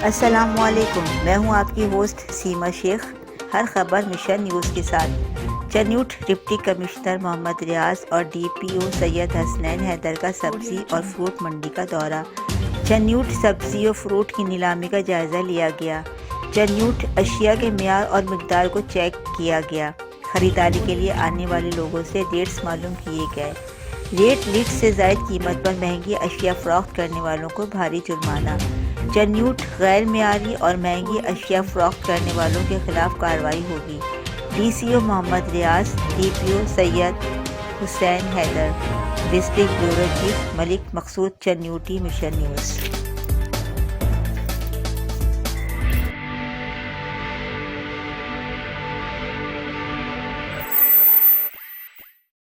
السلام علیکم، میں ہوں آپ کی ہوسٹ سیما شیخ۔ ہر خبر مشن نیوز کے ساتھ۔ چنیوٹ ڈپٹی کمشنر محمد ریاض اور ڈی پی او سید حسنین حیدر کا سبزی اور فروٹ منڈی کا دورہ۔ چنیوٹ سبزی و فروٹ کی نیلامی کا جائزہ لیا گیا۔ چنیوٹ اشیاء کے معیار اور مقدار کو چیک کیا گیا۔ خریداری کے لیے آنے والے لوگوں سے ریٹس معلوم کیے گئے۔ ریٹ لسٹ سے زائد قیمت پر مہنگی اشیاء فروخت کرنے والوں کو بھاری جرمانہ۔ چنیوٹ غیر معیاری اور مہنگی اشیاء فروخت کرنے والوں کے خلاف کارروائی ہوگی۔ D C O Muhammad Riaz, D P O Syed Hussain Haider, district bureau chief Malik Maqsood. Chinioti mission news.